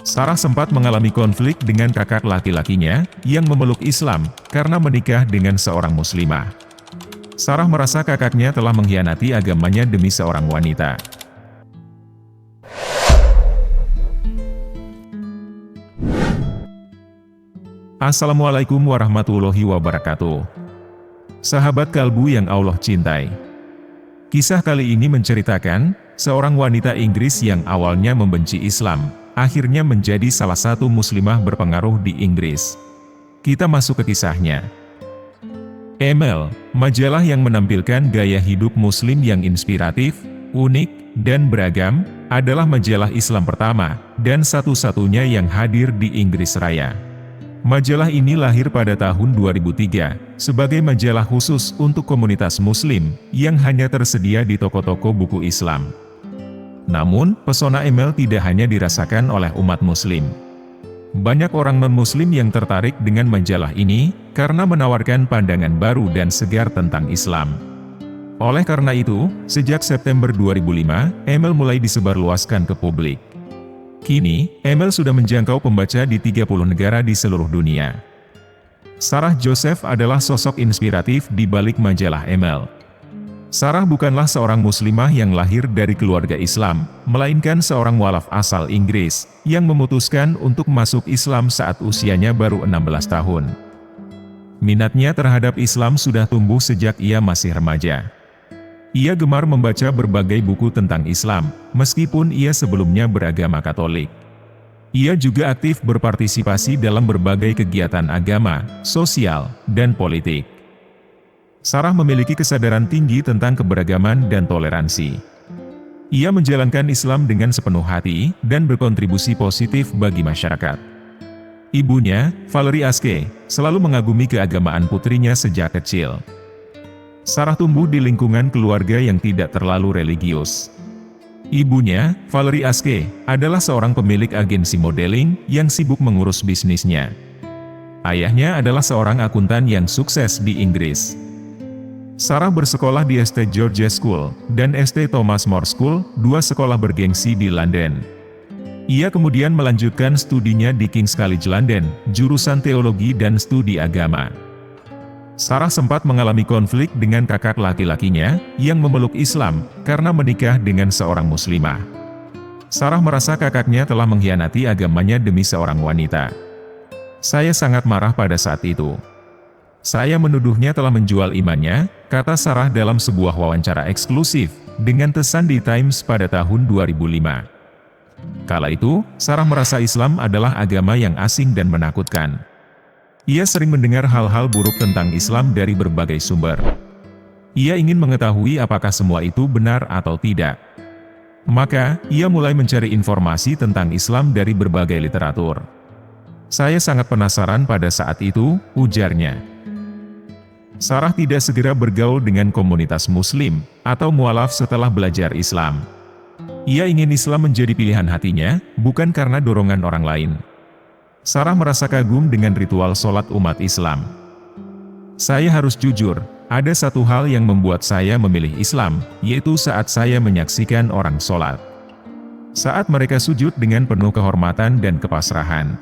Sarah sempat mengalami konflik dengan kakak laki-lakinya yang memeluk Islam karena menikah dengan seorang muslimah. Sarah merasa kakaknya telah mengkhianati agamanya demi seorang wanita. Assalamualaikum warahmatullahi wabarakatuh. Sahabat kalbu yang Allah cintai. Kisah kali ini menceritakan seorang wanita Inggris yang awalnya membenci Islam, akhirnya menjadi salah satu muslimah berpengaruh di Inggris. Kita masuk ke kisahnya. Email, majalah yang menampilkan gaya hidup muslim yang inspiratif, unik, dan beragam, adalah majalah Islam pertama dan satu-satunya yang hadir di Inggris Raya. Majalah ini lahir pada tahun 2003, sebagai majalah khusus untuk komunitas muslim, yang hanya tersedia di toko-toko buku Islam. Namun, pesona Email tidak hanya dirasakan oleh umat muslim. Banyak orang non-muslim yang tertarik dengan majalah ini, karena menawarkan pandangan baru dan segar tentang Islam. Oleh karena itu, sejak September 2005, Email mulai disebarluaskan ke publik. Kini, Email sudah menjangkau pembaca di 30 negara di seluruh dunia. Sarah Joseph adalah sosok inspiratif di balik majalah Email. Sarah bukanlah seorang muslimah yang lahir dari keluarga Islam, melainkan seorang mualaf asal Inggris, yang memutuskan untuk masuk Islam saat usianya baru 16 tahun. Minatnya terhadap Islam sudah tumbuh sejak ia masih remaja. Ia gemar membaca berbagai buku tentang Islam, meskipun ia sebelumnya beragama Katolik. Ia juga aktif berpartisipasi dalam berbagai kegiatan agama, sosial, dan politik. Sarah memiliki kesadaran tinggi tentang keberagaman dan toleransi. Ia menjalankan Islam dengan sepenuh hati, dan berkontribusi positif bagi masyarakat. Ibunya, Valerie Aske, selalu mengagumi keagamaan putrinya sejak kecil. Sarah tumbuh di lingkungan keluarga yang tidak terlalu religius. Ibunya, Valerie Aske, adalah seorang pemilik agensi modeling yang sibuk mengurus bisnisnya. Ayahnya adalah seorang akuntan yang sukses di Inggris. Sarah bersekolah di St. George's School dan St. Thomas More School, dua sekolah bergengsi di London. Ia kemudian melanjutkan studinya di King's College London, jurusan teologi dan studi agama. Sarah sempat mengalami konflik dengan kakak laki-lakinya yang memeluk Islam karena menikah dengan seorang muslimah. Sarah merasa kakaknya telah mengkhianati agamanya demi seorang wanita. "Saya sangat marah pada saat itu. Saya menuduhnya telah menjual imannya," kata Sarah dalam sebuah wawancara eksklusif dengan The Sunday Times pada tahun 2005. Kala itu, Sarah merasa Islam adalah agama yang asing dan menakutkan. Ia sering mendengar hal-hal buruk tentang Islam dari berbagai sumber. Ia ingin mengetahui apakah semua itu benar atau tidak. Maka, ia mulai mencari informasi tentang Islam dari berbagai literatur. "Saya sangat penasaran pada saat itu," ujarnya. Sarah tidak segera bergaul dengan komunitas muslim atau mualaf setelah belajar Islam. Ia ingin Islam menjadi pilihan hatinya, bukan karena dorongan orang lain. Sarah merasa kagum dengan ritual sholat umat Islam. "Saya harus jujur, ada satu hal yang membuat saya memilih Islam, yaitu saat saya menyaksikan orang sholat. Saat mereka sujud dengan penuh kehormatan dan kepasrahan.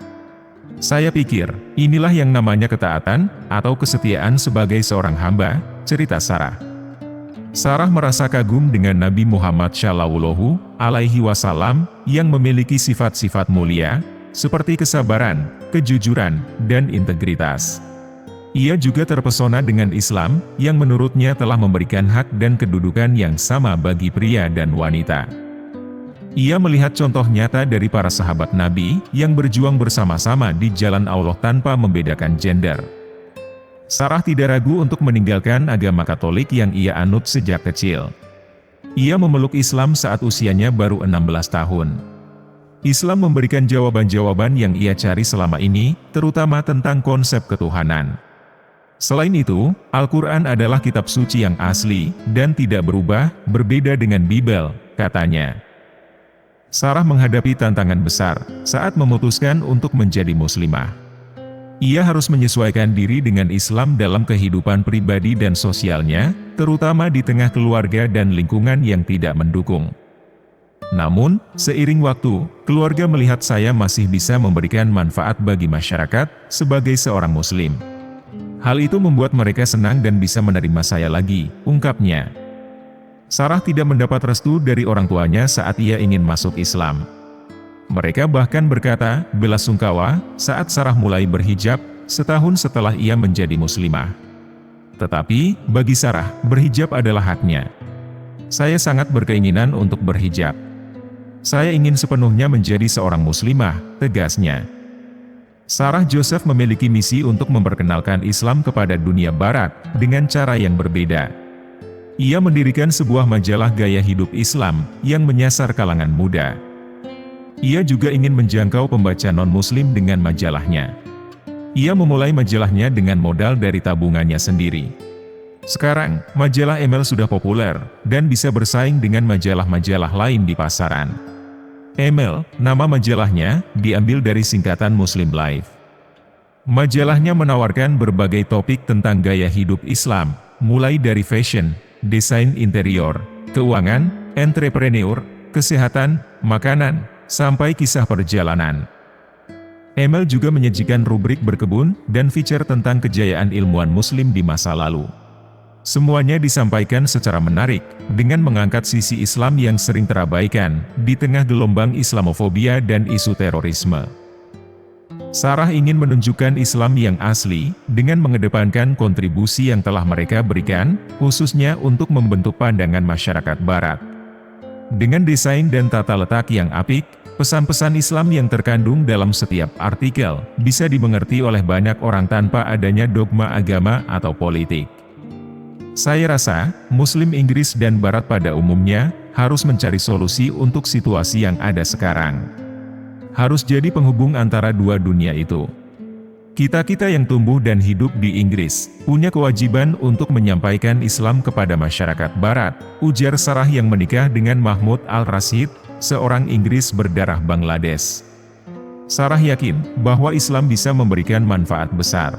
Saya pikir, inilah yang namanya ketaatan, atau kesetiaan sebagai seorang hamba," cerita Sarah. Sarah merasa kagum dengan Nabi Muhammad Shallallahu Alaihi Wasallam yang memiliki sifat-sifat mulia, seperti kesabaran, kejujuran, dan integritas. Ia juga terpesona dengan Islam, yang menurutnya telah memberikan hak dan kedudukan yang sama bagi pria dan wanita. Ia melihat contoh nyata dari para sahabat Nabi, yang berjuang bersama-sama di jalan Allah tanpa membedakan gender. Sarah tidak ragu untuk meninggalkan agama Katolik yang ia anut sejak kecil. Ia memeluk Islam saat usianya baru 16 tahun. Islam memberikan jawaban-jawaban yang ia cari selama ini, terutama tentang konsep ketuhanan. Selain itu, Al-Quran adalah kitab suci yang asli, dan tidak berubah, berbeda dengan Bible, katanya. Sarah menghadapi tantangan besar, saat memutuskan untuk menjadi muslimah. Ia harus menyesuaikan diri dengan Islam dalam kehidupan pribadi dan sosialnya, terutama di tengah keluarga dan lingkungan yang tidak mendukung. Namun, seiring waktu, keluarga melihat saya masih bisa memberikan manfaat bagi masyarakat sebagai seorang muslim. Hal itu membuat mereka senang dan bisa menerima saya lagi, ungkapnya. Sarah tidak mendapat restu dari orang tuanya saat ia ingin masuk Islam. Mereka bahkan berkata, belasungkawa, saat Sarah mulai berhijab, setahun setelah ia menjadi muslimah. Tetapi, bagi Sarah, berhijab adalah haknya. Saya sangat berkeinginan untuk berhijab. Saya ingin sepenuhnya menjadi seorang muslimah, tegasnya. Sarah Joseph memiliki misi untuk memperkenalkan Islam kepada dunia barat, dengan cara yang berbeda. Ia mendirikan sebuah majalah gaya hidup Islam, yang menyasar kalangan muda. Ia juga ingin menjangkau pembaca non-muslim dengan majalahnya. Ia memulai majalahnya dengan modal dari tabungannya sendiri. Sekarang, majalah Email sudah populer, dan bisa bersaing dengan majalah-majalah lain di pasaran. Email, nama majalahnya, diambil dari singkatan Muslim Life. Majalahnya menawarkan berbagai topik tentang gaya hidup Islam, mulai dari fashion, desain interior, keuangan, entrepreneur, kesehatan, makanan, sampai kisah perjalanan. Email juga menyajikan rubrik berkebun dan feature tentang kejayaan ilmuwan Muslim di masa lalu. Semuanya disampaikan secara menarik, dengan mengangkat sisi Islam yang sering terabaikan, di tengah gelombang Islamofobia dan isu terorisme. Sarah ingin menunjukkan Islam yang asli, dengan mengedepankan kontribusi yang telah mereka berikan, khususnya untuk membentuk pandangan masyarakat Barat. Dengan desain dan tata letak yang apik, pesan-pesan Islam yang terkandung dalam setiap artikel, bisa dimengerti oleh banyak orang tanpa adanya dogma agama atau politik. Saya rasa, Muslim Inggris dan Barat pada umumnya, harus mencari solusi untuk situasi yang ada sekarang. Harus jadi penghubung antara dua dunia itu. Kita-kita yang tumbuh dan hidup di Inggris, punya kewajiban untuk menyampaikan Islam kepada masyarakat Barat, ujar Sarah yang menikah dengan Mahmud Al-Rashid, seorang Inggris berdarah Bangladesh. Sarah yakin, bahwa Islam bisa memberikan manfaat besar.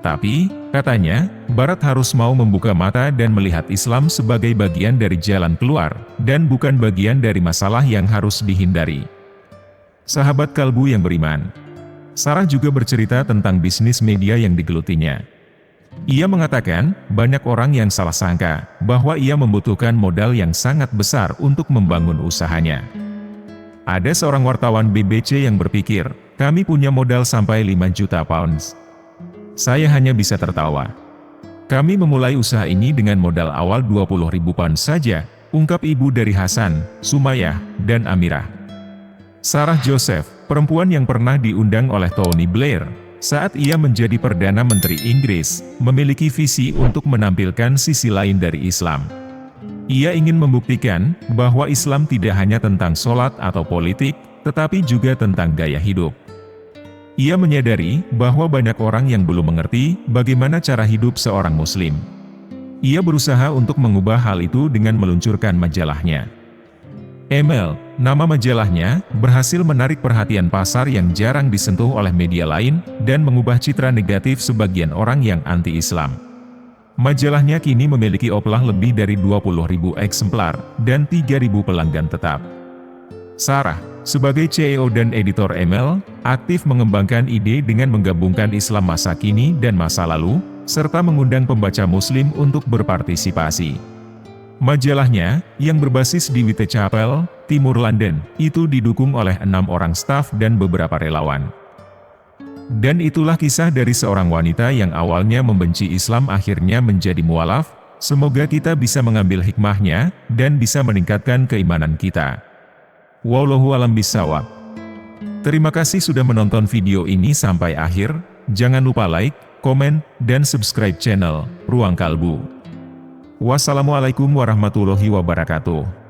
Tapi, katanya, Barat harus mau membuka mata dan melihat Islam sebagai bagian dari jalan keluar, dan bukan bagian dari masalah yang harus dihindari. Sahabat kalbu yang beriman. Sarah juga bercerita tentang bisnis media yang digelutinya. Ia mengatakan, banyak orang yang salah sangka, bahwa ia membutuhkan modal yang sangat besar untuk membangun usahanya. Ada seorang wartawan BBC yang berpikir, kami punya modal sampai 5 juta pounds. Saya hanya bisa tertawa. Kami memulai usaha ini dengan modal awal 20.000 pound saja, ungkap ibu dari Hasan, Sumayyah, dan Amirah. Sarah Joseph, perempuan yang pernah diundang oleh Tony Blair, saat ia menjadi Perdana Menteri Inggris, memiliki visi untuk menampilkan sisi lain dari Islam. Ia ingin membuktikan, bahwa Islam tidak hanya tentang sholat atau politik, tetapi juga tentang gaya hidup. Ia menyadari, bahwa banyak orang yang belum mengerti, bagaimana cara hidup seorang muslim. Ia berusaha untuk mengubah hal itu dengan meluncurkan majalahnya. Email, nama majalahnya, berhasil menarik perhatian pasar yang jarang disentuh oleh media lain, dan mengubah citra negatif sebagian orang yang anti-Islam. Majalahnya kini memiliki oplah lebih dari 20.000 eksemplar, dan 3.000 pelanggan tetap. Sarah, sebagai CEO dan editor Email, aktif mengembangkan ide dengan menggabungkan Islam masa kini dan masa lalu, serta mengundang pembaca Muslim untuk berpartisipasi. Majalahnya, yang berbasis di Whitechapel, Timur London, itu didukung oleh 6 orang staf dan beberapa relawan. Dan itulah kisah dari seorang wanita yang awalnya membenci Islam akhirnya menjadi mualaf. Semoga kita bisa mengambil hikmahnya, dan bisa meningkatkan keimanan kita. Wallahu a'lam bishawab. Terima kasih sudah menonton video ini sampai akhir. Jangan lupa like, komen, dan subscribe channel Ruang Kalbu. Wassalamualaikum warahmatullahi wabarakatuh.